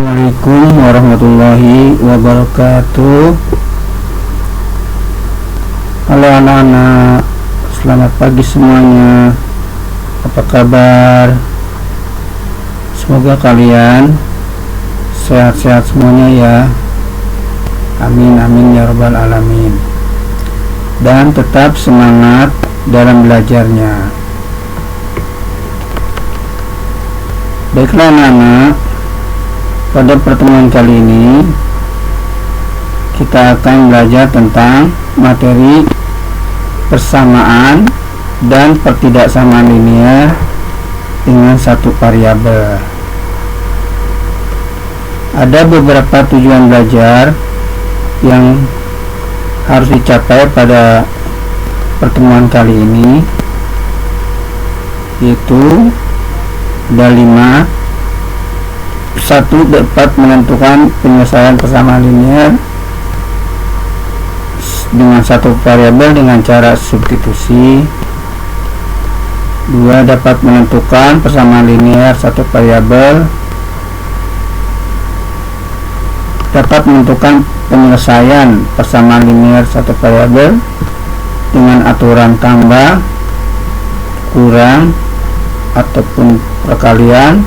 Assalamualaikum warahmatullahi wabarakatuh. Halo anak-anak, selamat pagi semuanya. Apa kabar? Semoga kalian sehat-sehat semuanya ya. Amin amin ya rabbal alamin. Dan tetap semangat dalam belajarnya. Baiklah anak-anak, pada pertemuan kali ini kita akan belajar tentang materi persamaan dan pertidaksamaan linear dengan satu variabel. Ada beberapa tujuan belajar yang harus dicapai pada pertemuan kali ini, yaitu ada 5. 1. Dapat menentukan penyelesaian persamaan linear dengan satu variabel dengan cara substitusi. 2. Dapat menentukan persamaan linear satu variabel. Dapat menentukan penyelesaian persamaan linear satu variabel dengan aturan tambah, kurang, ataupun perkalian,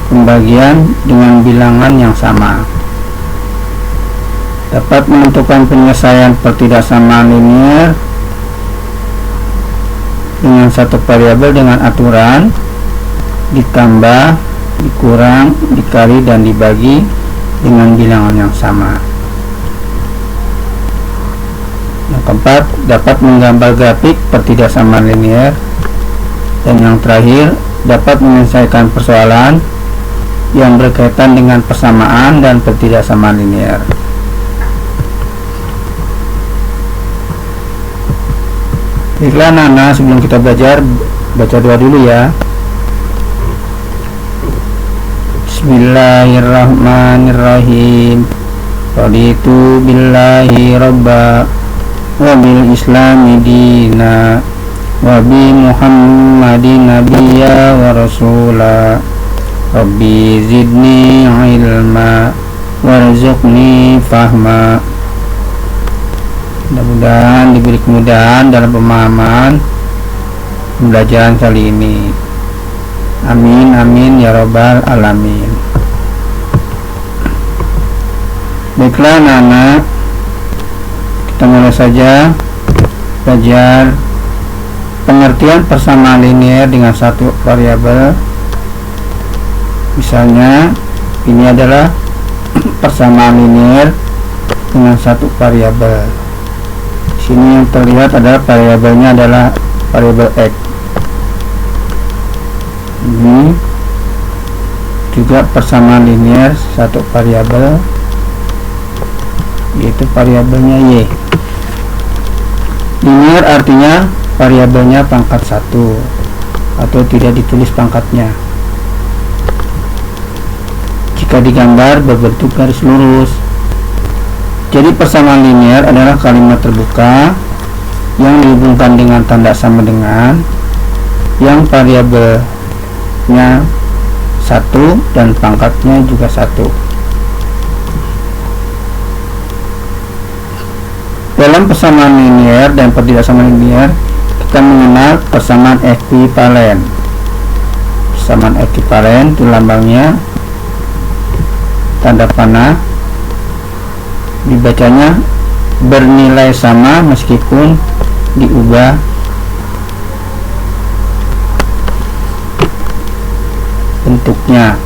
pembagian dengan bilangan yang sama. Dapat menentukan penyelesaian pertidaksamaan linear dengan satu variabel dengan aturan ditambah, dikurang, dikali, dan dibagi dengan bilangan yang sama. Yang keempat, dapat menggambar grafik pertidaksamaan linear. Dan yang terakhir, dapat menyelesaikan persoalan yang berkaitan dengan persamaan dan pertidaksamaan linear. Baiklah anak-anak, sebelum kita belajar, baca doa dulu ya. Bismillahirrahmanirrahim. Raditu billahi robba wa bil islami dina wa bi muhammadin nabiyya wa rasula. Rabbi zidni ilma warzuqni fahma. Mudah-mudahan diberi kemudahan dalam pemahaman pembelajaran kali ini. Amin amin ya rabbal alamin. Baiklah anak-anak, kita mulai saja belajar pengertian persamaan linear dengan satu variabel. Misalnya, ini adalah persamaan linear dengan satu variabel. Di sini yang terlihat adalah variabelnya adalah variabel x. Ini juga persamaan linear satu variabel, yaitu variabelnya y. Linear artinya variabelnya pangkat 1 atau tidak ditulis pangkatnya. Jika digambar berbentuk garis lurus. Jadi persamaan linear adalah kalimat terbuka yang dihubungkan dengan tanda sama dengan yang variabelnya 1 dan pangkatnya juga 1. Dalam persamaan linear dan pertidaksamaan linear, kita mengenal persamaan ekuivalen. Persamaan ekuivalen itu lambangnya tanda panah, dibacanya bernilai sama meskipun diubah bentuknya.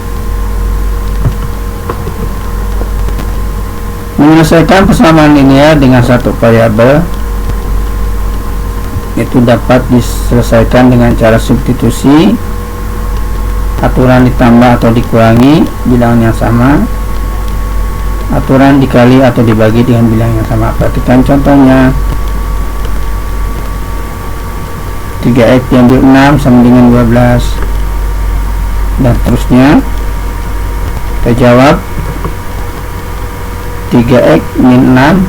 Menyelesaikan persamaan linear dengan satu variabel itu dapat diselesaikan dengan cara substitusi, aturan ditambah atau dikurangi bilangan yang sama, aturan dikali atau dibagi dengan bilangan yang sama. Perhatikan contohnya. 3x diambil 6 sama dengan 12 dan terusnya. Kita jawab 3x min 6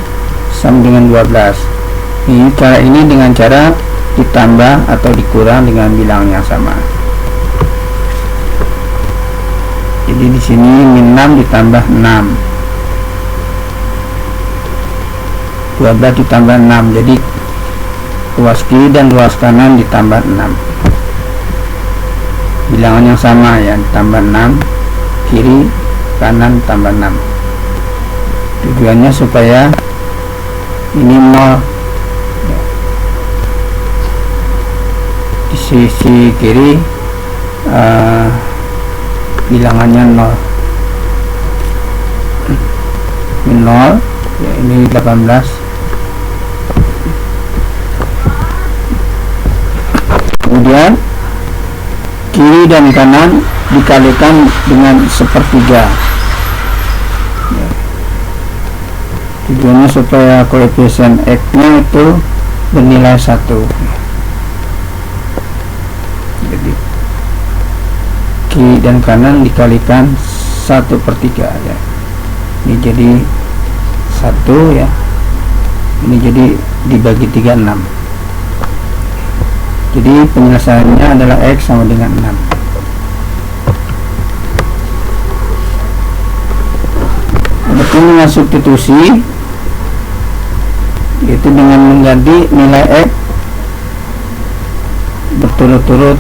sama dengan 12. Cara ini dengan cara ditambah atau dikurang dengan bilangan yang sama. Jadi di sini min 6 ditambah 6, 12 ditambah 6, jadi ruas kiri dan ruas kanan ditambah 6, bilangan yang sama ya, ditambah 6, kiri kanan tambah 6. Tujuannya supaya ini 0 ya. Di sisi kiri bilangannya 0, min 0 ya, ini 18. Kemudian kiri dan kanan dikalikan dengan 1/3 ya. Tujuannya supaya koefisien X nya itu bernilai 1 ya. Jadi kiri dan kanan dikalikan 1/3 ya, ini jadi 1 ya, ini jadi dibagi 36. Jadi penyelesaiannya adalah X sama dengan 6. Adapun dengan substitusi, yaitu dengan mengganti nilai X berturut-turut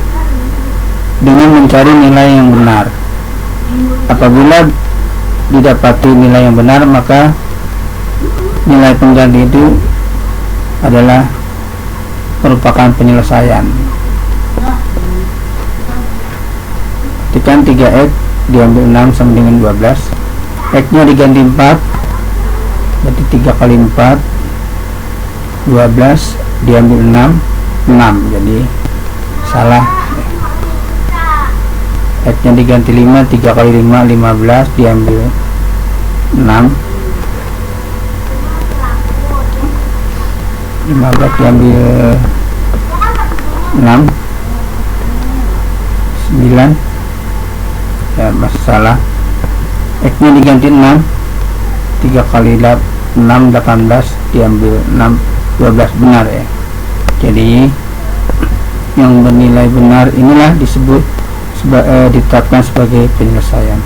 dengan mencari nilai yang benar. Apabila didapati nilai yang benar, maka nilai pengganti itu adalah merupakan penyelesaian. Ketikkan 3x diambil 6 sama dengan 12, x nya diganti 4, berarti 3 kali 4 12 diambil 6, jadi salah. X nya diganti 5, 3 kali 5 15 diambil 6, 15 diambil 6, 9 ya, masalah. X nya diganti 6, 3 kali 6 18 diambil 6 12, benar ya. Jadi yang bernilai benar inilah disebut ditetapkan sebagai penyelesaian.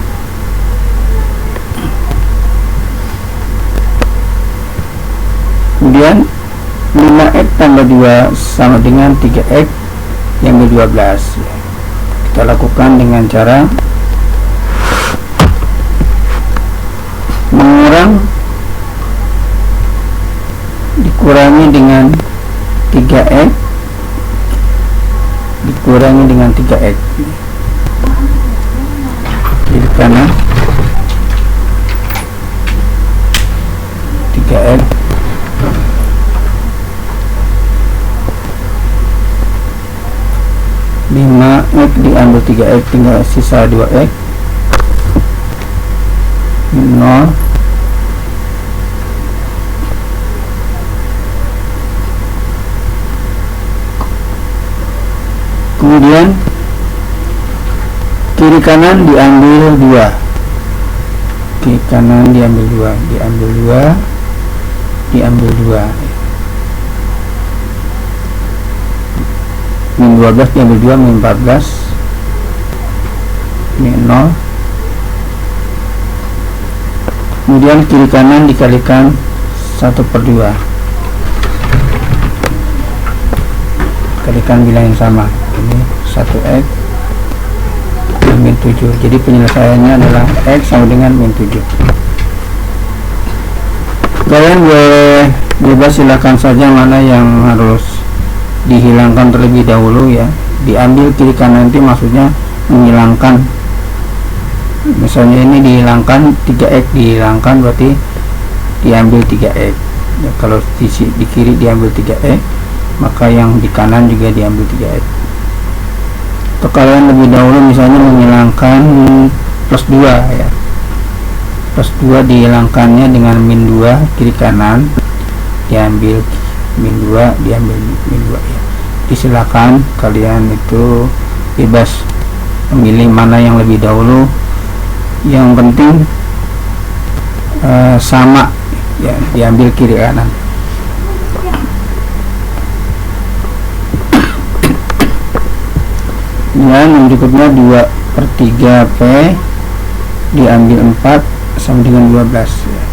Kemudian 5x tambah 2 sama dengan 3x diambil 12 ya. Kita lakukan dengan cara mengurang dikurangi dengan 3x dikurangi dengan 3x, jadi kanan 3x x diambil 3x, tinggal sisa 2x, 0. Kemudian kiri kanan diambil 2, kiri kanan diambil 2, diambil 2, diambil 2, min 12 diambil 2, min 14, min 0. Kemudian kiri kanan dikalikan 1/2, kalikan bilang yang sama, ini 1x min 7, jadi penyelesaiannya adalah x sama dengan min 7. Kalian boleh bebas silakan saja mana yang harus dihilangkan terlebih dahulu ya. Diambil kiri kanan itu maksudnya menghilangkan, misalnya ini dihilangkan, 3x dihilangkan berarti diambil 3x ya. Kalau di kiri diambil 3x, maka yang di kanan juga diambil 3x. Atau kalian lebih dahulu misalnya menghilangkan plus 2 ya, plus 2 dihilangkannya dengan min 2, kiri kanan diambil min 2, diambil min 2 ya. Silakan kalian itu bebas memilih mana yang lebih dahulu, yang penting sama ya, diambil kiri kanan. Dan yang berikutnya 2/3p diambil 4 sama dengan 12 ya.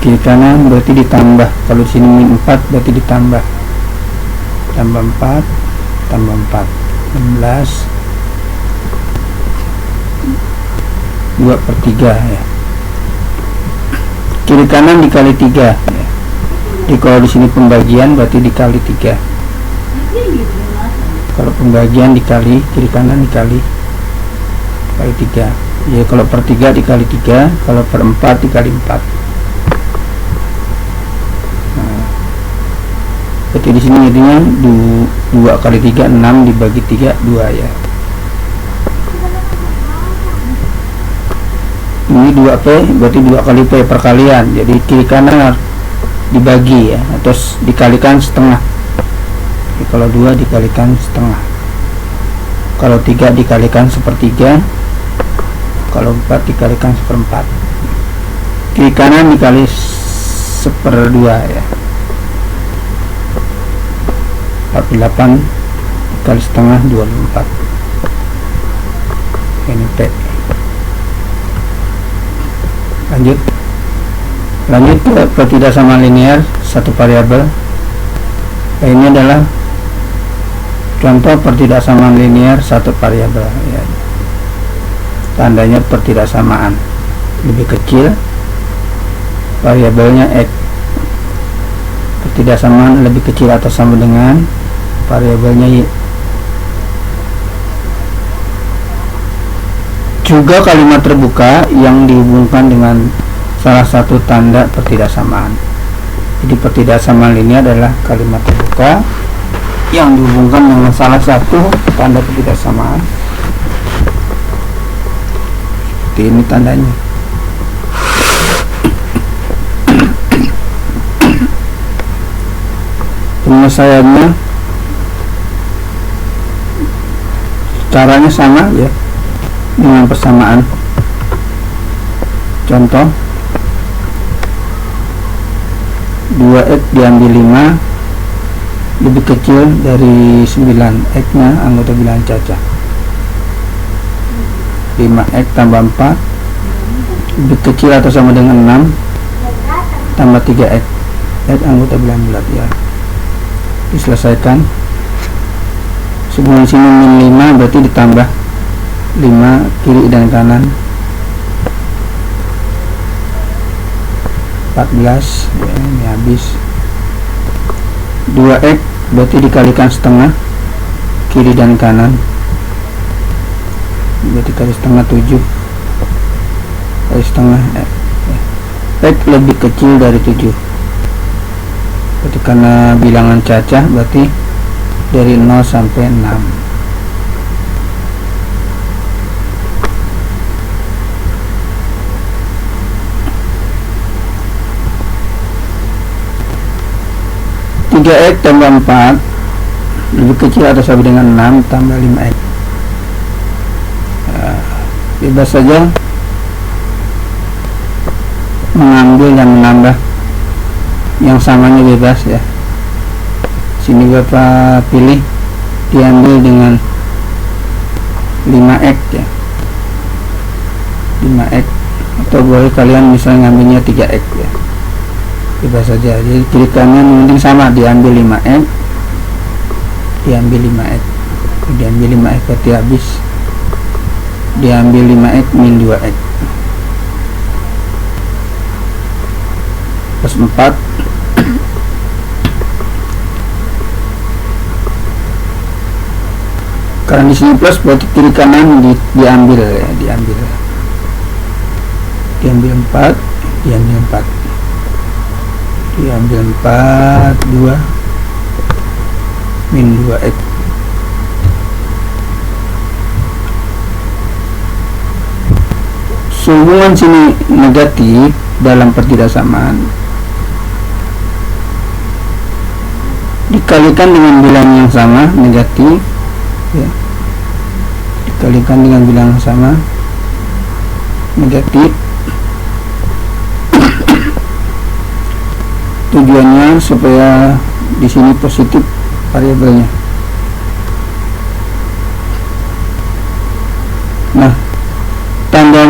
Kiri kanan berarti ditambah, kalau di sini min 4 berarti ditambah, tambah 4 tambah 4 16 2/3 ya. Kiri kanan dikali 3 ya. Jadi kalau di sini pembagian berarti dikali 3. Kalau pembagian dikali, kiri kanan dikali 3 ya. Kalau per 3 dikali 3, kalau per 4 dikali 4. Nah, berarti di sini jadinya 2 kali 3 6 dibagi 3 2 ya. Ini 2P berarti 2 kali P perkalian, jadi kiri kanan dibagi ya, terus dikalikan setengah. Jadi kalau 2 dikalikan setengah, kalau 3 dikalikan 1/3, kalau 4 dikalikan 1/4. Kiri kanan dikali 1/2 ya. 48 dikali setengah 24. Ini P. Lanjut ke pertidaksamaan linear satu variabel. Ini adalah contoh pertidaksamaan linear satu variabel ya. Tandanya pertidaksamaan lebih kecil, variabelnya X. Pertidaksamaan lebih kecil atau sama dengan, variabelnya Y. Juga kalimat terbuka yang dihubungkan dengan salah satu tanda pertidaksamaan. Jadi pertidaksamaan linear adalah kalimat terbuka yang dihubungkan dengan salah satu tanda pertidaksamaan. Seperti ini tandanya. Penyelesaiannya caranya sama ya, dengan persamaan. Contoh 2X diambil 5 lebih kecil dari 9, X nya anggota bilangan caca. 5X tambah 4 lebih kecil atau sama dengan 6 tambah 3X, X anggota bilangan bulat ya. Diselesaikan. Sebelum sini min 5 berarti ditambah 5 kiri dan kanan 14 ya, ini habis. 2X berarti dikalikan setengah kiri dan kanan, berarti kali setengah 7 kali setengah X lebih kecil dari 7, berarti karena bilangan cacah berarti dari 0 sampai 6. X tambah 4 lebih kecil atau sama dengan 6 tambah 5X. Bebas saja mengambil dan menambah, yang samanya bebas ya. Sini Bapak pilih diambil dengan 5X ya, 5X, atau boleh kalian misalnya ngambilnya 3X ya, bebas saja. Jadi kiri kanan mungkin sama, diambil 5X, diambil 5X, diambil 5X berarti habis, diambil 5X min 2X plus 4 karena di sini plus berarti kiri kanan diambil ya, diambil 4, diambil 4, diambil 4 2 min 2X. Sehubungan sini negatif dalam pertidaksamaan dikalikan dengan bilangan yang sama negatif ya, dikalikan dengan bilangan yang sama negatif. Tujuannya supaya di sini positif variabelnya. Nah, tanda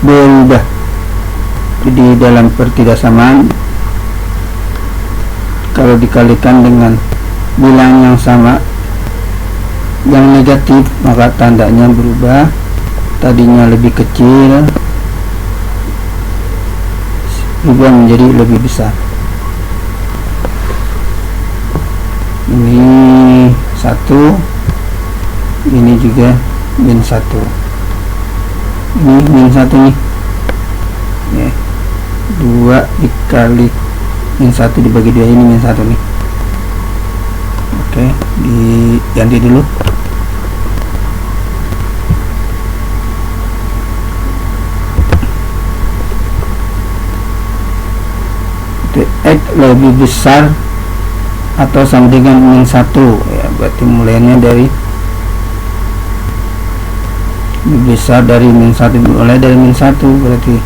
berubah. Jadi dalam pertidaksamaan, kalau dikalikan dengan bilang yang sama yang negatif, maka tandanya berubah. Tadinya lebih kecil berubah menjadi lebih besar. Ini 1, ini juga min 1, ini min 1 nih ya. 2 dikali min 1 dibagi 2, ini min 1 nih. Oke, diganti dulu. X lebih besar atau sama dengan min 1 ya, berarti mulainya dari lebih besar dari min 1, mulai dari min 1, berarti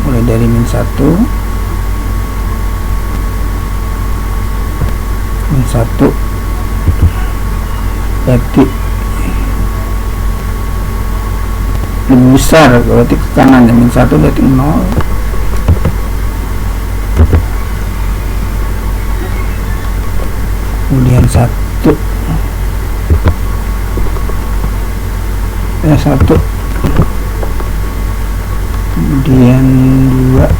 mulai dari min 1, min 1 berarti lebih besar, berarti ke kanan ya, min 1 berarti 0. Kemudian 1 kemudian 2,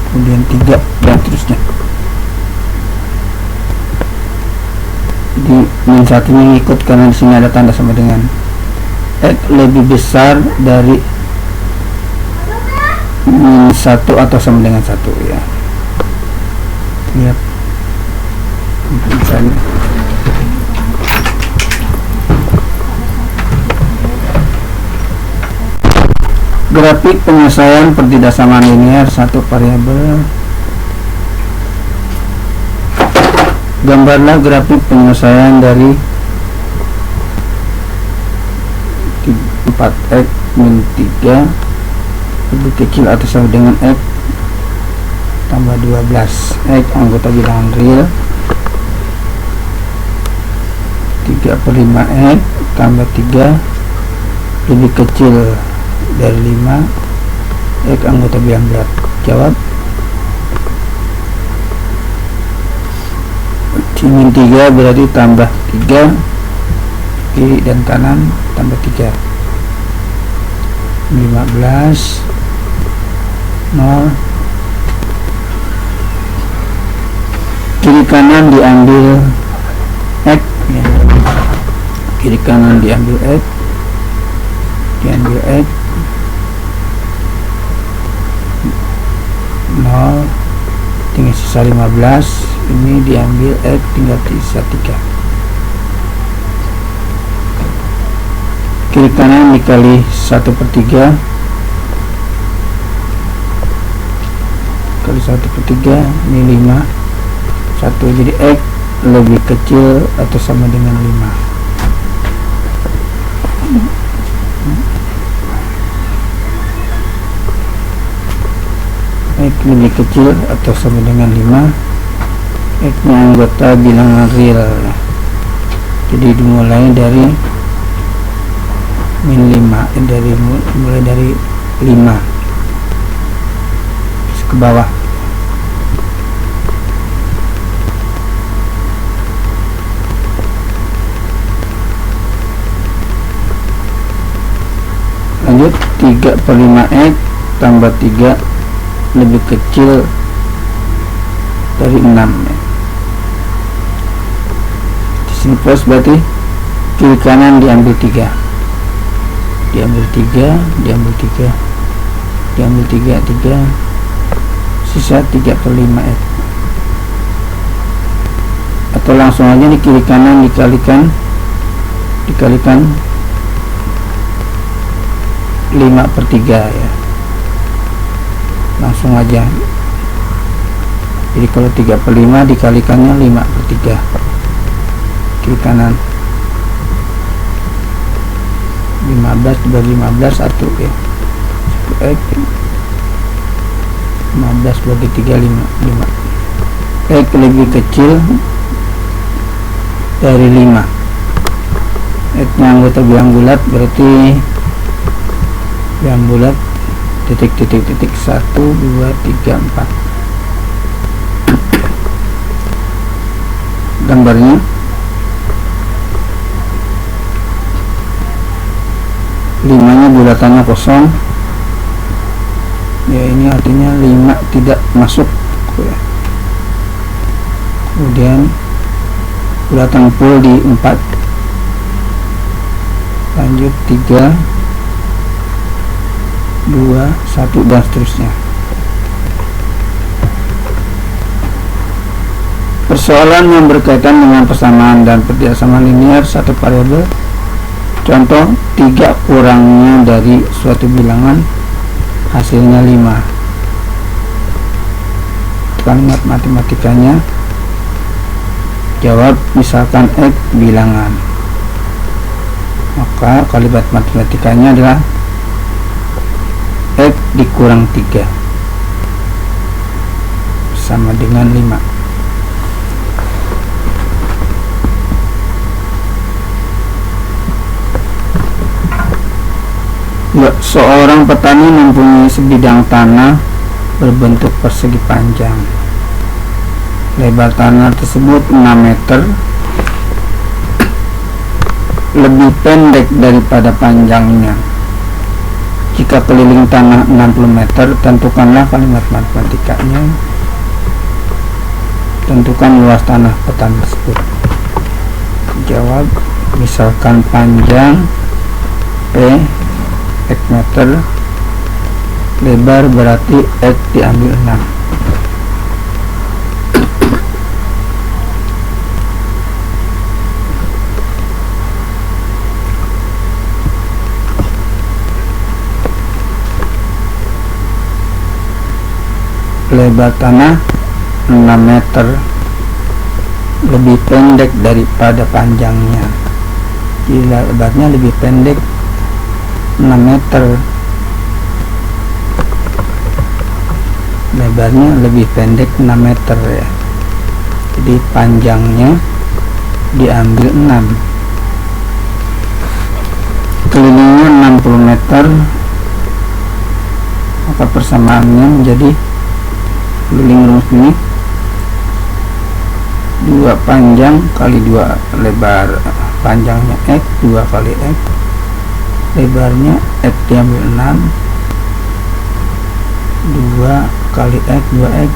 kemudian 3 dan seterusnya. Jadi min 1 ini ikut karena di sini ada tanda sama dengan X lebih besar dari min 1 atau sama dengan 1 ya. Lihat misalnya grafik penyelesaian pertidaksamaan linear satu variabel. Gambarlah grafik penyelesaian dari 4x min 3 lebih kecil atau sama dengan x tambah 12. X anggota bilangan real 3/5x tambah 3 lebih kecil dari 5, X anggota bilangan berat. Jawab. Min 3 berarti tambah 3 kiri dan kanan tambah 3, 15 0. Kiri kanan diambil X ya. Kiri kanan diambil X, nol, tinggal sisa 15. Ini diambil X, tinggal sisa 3. Kiri kanan dikali 1/3 kali 1/3, ini 5. 1, jadi X lebih kecil atau sama dengan 5. X lebih kecil atau sama dengan 5. X nya anggota bilangan real, jadi dimulai dari min 5, mulai dari 5 terus ke bawah. Lanjut, 3/5x tambah 3 lebih kecil dari 6 ya. Di sini plus berarti kiri kanan diambil 3, sisa 3/5x. Atau langsung aja di kiri kanan dikalikan 5/3 ya, langsung aja. Jadi kalau 3/5 dikalikannya 5/3 kiri kanan, 15 dibagi 15 1 ya, X 15 bagi 3 5. X lebih kecil dari 5, X-nya anggota bilang bulat, berarti bilang bulat titik 1 2 3 4. Gambarnya limanya bulatannya kosong ya, ini artinya 5 tidak masuk ya. Kemudian bulatan full di 4, lanjut 3 2 1 dan seterusnya. Persoalan yang berkaitan dengan persamaan dan persamaan linear satu variabel. Contoh, 3 kurangnya dari suatu bilangan hasilnya 5. Kalimat matematikanya, jawab misalkan X bilangan. Maka kalimat matematikanya adalah X dikurang 3 sama dengan 5. Seorang petani mempunyai sebidang tanah berbentuk persegi panjang. Lebar tanah tersebut 6 meter, lebih pendek daripada panjangnya. Jika keliling tanah 60 meter, tentukanlah kalimat matematikanya. Tentukan luas tanah petani tersebut. Jawab, misalkan panjang P X meter, lebar berarti X diambil 6. Lebar tanah 6 meter, lebih pendek daripada panjangnya. Jadi lebarnya lebih pendek 6 meter, lebarnya lebih pendek 6 meter ya. Jadi panjangnya diambil 6, kelilingnya 60 meter, maka persamaannya menjadi keliling rumus ini 2 panjang kali 2 lebar. Panjangnya X, 2 kali X, lebarnya X diambil 6, 2 kali X 2X,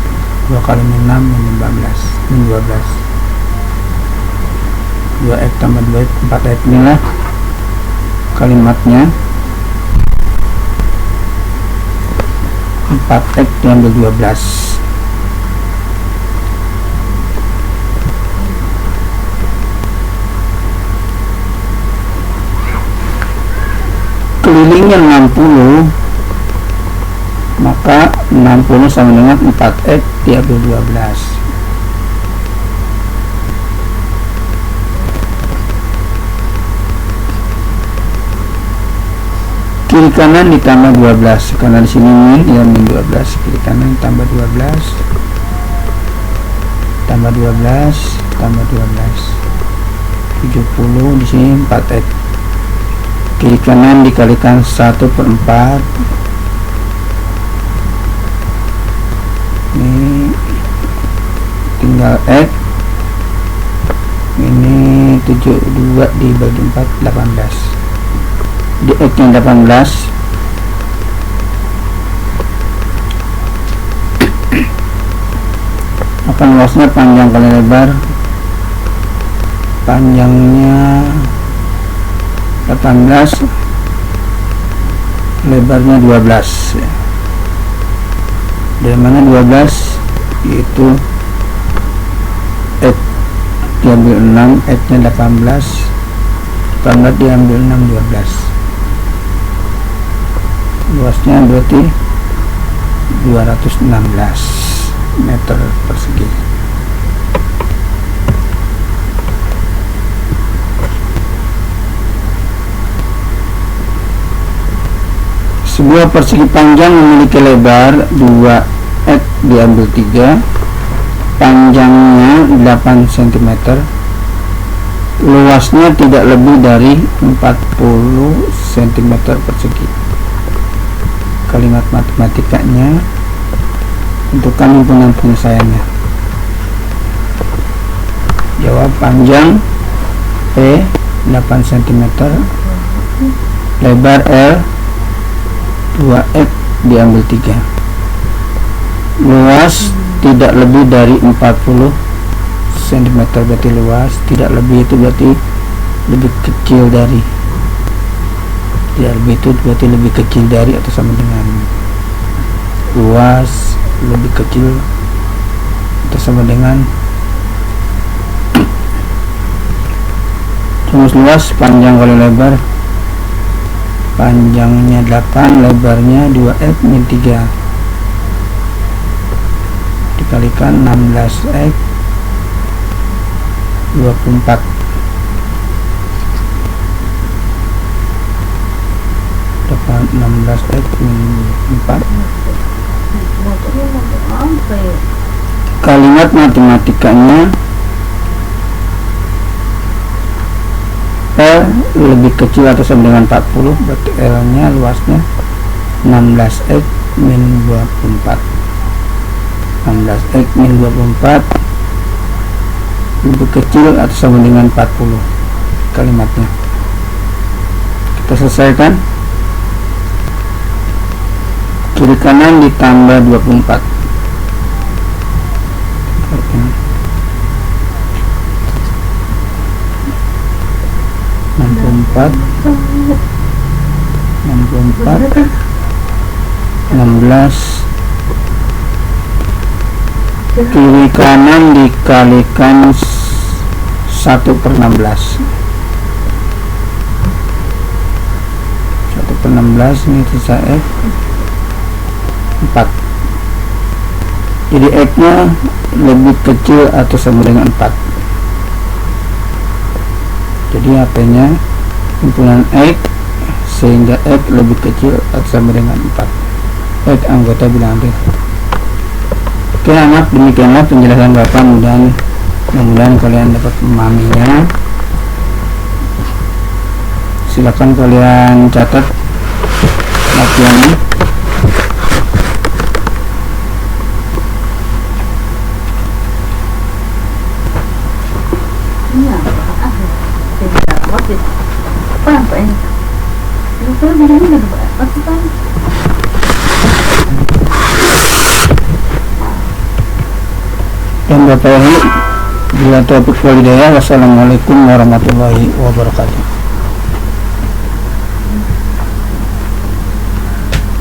2 kali 6 min 12, 2X tambah 2X 4X. Inilah kalimatnya, 4X diambil 12. Kelilingnya 60, maka 60 sama dengan 4X diambil 12. Kiri kanan ditambah 12, karena di sini min ya, min 12, kiri kanan tambah 12 tambah 12 tambah 12, 70, di sini 4X. Kiri kanan dikalikan 1/4, ini tinggal X, ini 72 dibagi 4, 18. Di X nya 18, akan luasnya panjang kali lebar, panjangnya 18, lebarnya 12. Dari mana 12? Yaitu X diambil 6, X nya 18, 18 diambil 6, 12. Luasnya berarti 216 meter persegi. Sebuah persegi panjang memiliki lebar 2X diambil 3, panjangnya 8 cm, luasnya tidak lebih dari 40 cm persegi. Kalimat matematikanya, tentukan himpunan penyelesaiannya. Jawab: panjang P 8 cm, lebar L 2x diambil 3. Luas tidak lebih dari 40 cm, berarti luas tidak lebih itu berarti lebih kecil dari, tidak lebih itu berarti lebih kecil dari atau sama dengan, luas lebih kecil atau sama dengan. Rumus luas panjang kali lebar, panjangnya 8, lebarnya 2x min 3 dikalikan 16x 24. Dapat 16x min 4. Kalimat matematikanya, L lebih kecil atau sama dengan 40, berarti L nya luasnya 16x min 24. 16x min 24 lebih kecil atau sama dengan 40 kalimatnya. Kita selesaikan. Kiri kanan ditambah 24. 64 16. Kiri kanan dikalikan 1/16. 1/16 ini sisa X 4. Jadi X nya lebih kecil atau sama dengan 4. Jadi HP nya himpunan X sehingga X lebih kecil atau sama dengan 4. X anggota bilangan real. Oke anak, demikianlah penjelasan Bapak, mudah-mudahan kalian dapat memahaminya. Silakan kalian catat latihannya. Dan Bapak Ibu, bila taufiq wal hidayah, wassalamualaikum warahmatullahi wabarakatuh.